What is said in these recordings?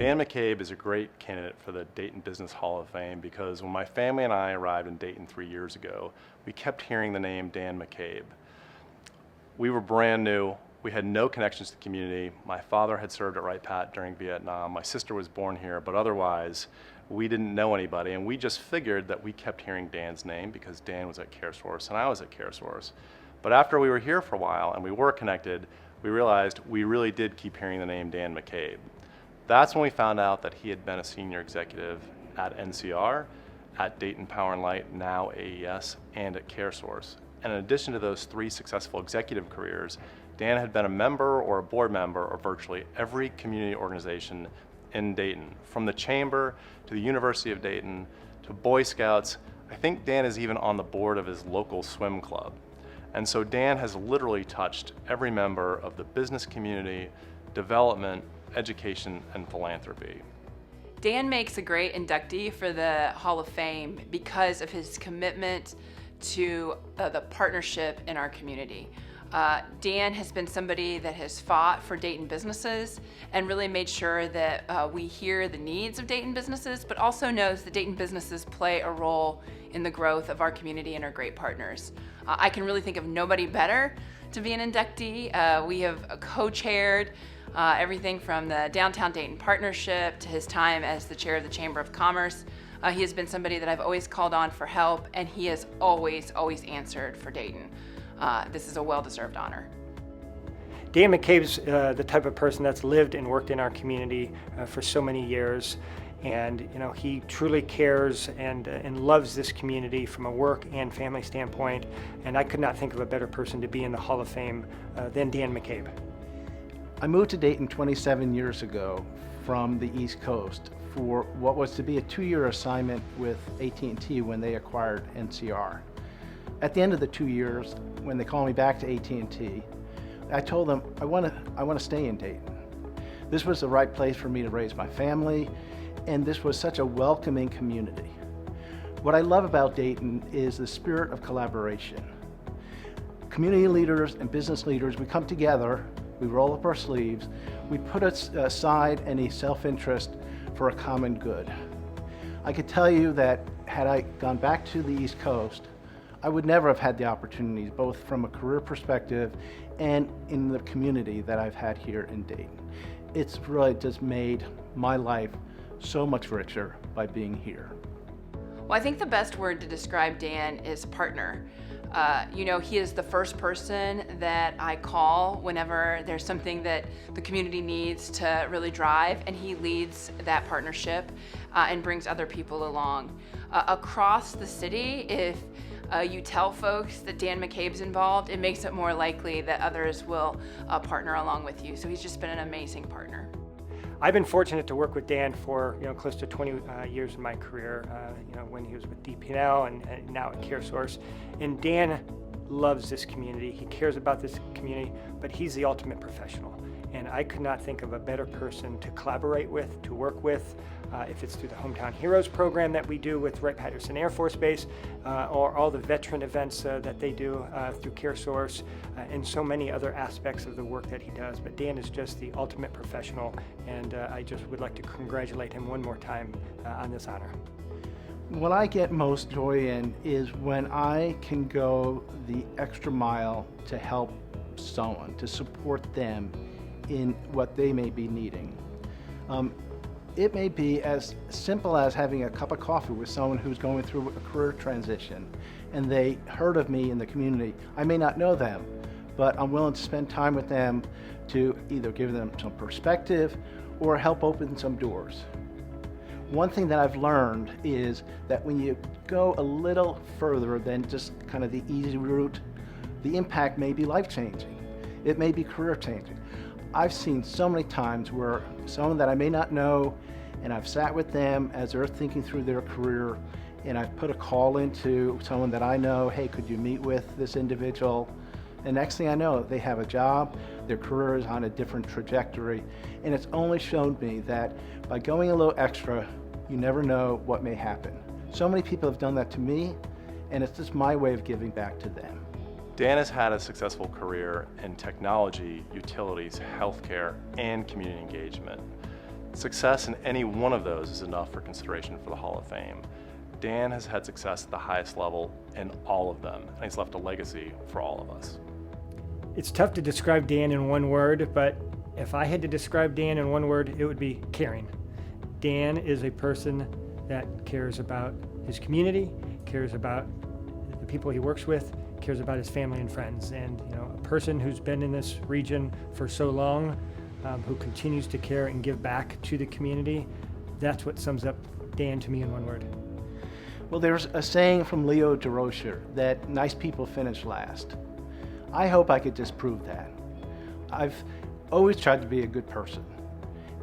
Dan McCabe is a great candidate for the Dayton Business Hall of Fame because when my family and I arrived in Dayton 3 years ago, we kept hearing the name Dan McCabe. We were brand new. We had no connections to the community. My father had served at Wright Pat during Vietnam. My sister was born here, but otherwise, we didn't know anybody, and we just figured that we kept hearing Dan's name because Dan was at CareSource and I was at CareSource. But after we were here for a while and we were connected, we realized we really did keep hearing the name Dan McCabe. That's when we found out that he had been a senior executive at NCR, at Dayton Power and Light, now AES, and at CareSource. And in addition to those 3 successful executive careers, Dan had been a member or a board member of virtually every community organization in Dayton, from the Chamber to the University of Dayton to Boy Scouts. I think Dan is even on the board of his local swim club. And so Dan has literally touched every member of the business community, development, education, and philanthropy. Dan makes a great inductee for the Hall of Fame because of his commitment to the partnership in our community. Dan has been somebody that has fought for Dayton businesses and really made sure that we hear the needs of Dayton businesses, but also knows that Dayton businesses play a role in the growth of our community and are great partners. I can really think of nobody better to be an inductee. We have co-chaired everything from the Downtown Dayton Partnership to his time as the chair of the Chamber of Commerce. He has been somebody that I've always called on for help, and he has always answered for Dayton. This is a well-deserved honor. Dan McCabe's the type of person that's lived and worked in our community for so many years, and he truly cares and loves this community from a work and family standpoint. And I could not think of a better person to be in the Hall of Fame than Dan McCabe. I moved to Dayton 27 years ago from the East Coast for what was to be a 2-year assignment with AT&T when they acquired NCR. At the end of the 2 years, when they called me back to AT&T, I told them I want to stay in Dayton. This was the right place for me to raise my family, and this was such a welcoming community. What I love about Dayton is the spirit of collaboration. Community leaders and business leaders, we come together, we roll up our sleeves, we put aside any self-interest for a common good. I could tell you that had I gone back to the East Coast, I would never have had the opportunities, both from a career perspective and in the community that I've had here in Dayton. It's really just made my life so much richer by being here. Well, I think the best word to describe Dan is partner. He is the first person that I call whenever there's something that the community needs to really drive, and he leads that partnership and brings other people along. Across the city, if you tell folks that Dan McCabe's involved, it makes it more likely that others will partner along with you. So he's just been an amazing partner. I've been fortunate to work with Dan for close to 20 years in my career, when he was with DP&L and now at CareSource. And Dan loves this community. He cares about this community, but he's the ultimate professional. And I could not think of a better person to collaborate with, to work with, if it's through the Hometown Heroes program that we do with Wright-Patterson Air Force Base, or all the veteran events that they do through CareSource, and so many other aspects of the work that he does. But Dan is just the ultimate professional, and I just would like to congratulate him one more time on this honor. What I get most joy in is when I can go the extra mile to help someone, to support them in what they may be needing. It may be as simple as having a cup of coffee with someone who's going through a career transition and they heard of me in the community. I may not know them, but I'm willing to spend time with them to either give them some perspective or help open some doors. One thing that I've learned is that when you go a little further than just kind of the easy route, the impact may be life-changing. It may be career-changing. I've seen so many times where someone that I may not know, and I've sat with them as they're thinking through their career, and I've put a call into someone that I know, hey, could you meet with this individual? And next thing I know, they have a job, their career is on a different trajectory, and it's only shown me that by going a little extra, you never know what may happen. So many people have done that to me, and it's just my way of giving back to them. Dan has had a successful career in technology, utilities, healthcare, and community engagement. Success in any one of those is enough for consideration for the Hall of Fame. Dan has had success at the highest level in all of them, and he's left a legacy for all of us. It's tough to describe Dan in one word, but if I had to describe Dan in one word, it would be caring. Dan is a person that cares about his community, cares about the people he works with, cares about his family and friends. And a person who's been in this region for so long, who continues to care and give back to the community, that's what sums up Dan to me in one word. Well, there's a saying from Leo DeRocher that nice people finish last. I hope I could disprove that. I've always tried to be a good person.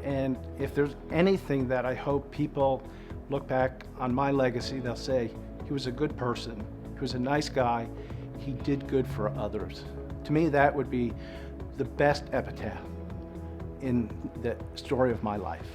And if there's anything that I hope people look back on my legacy, they'll say, he was a good person, he was a nice guy, he did good for others. To me, that would be the best epitaph in the story of my life.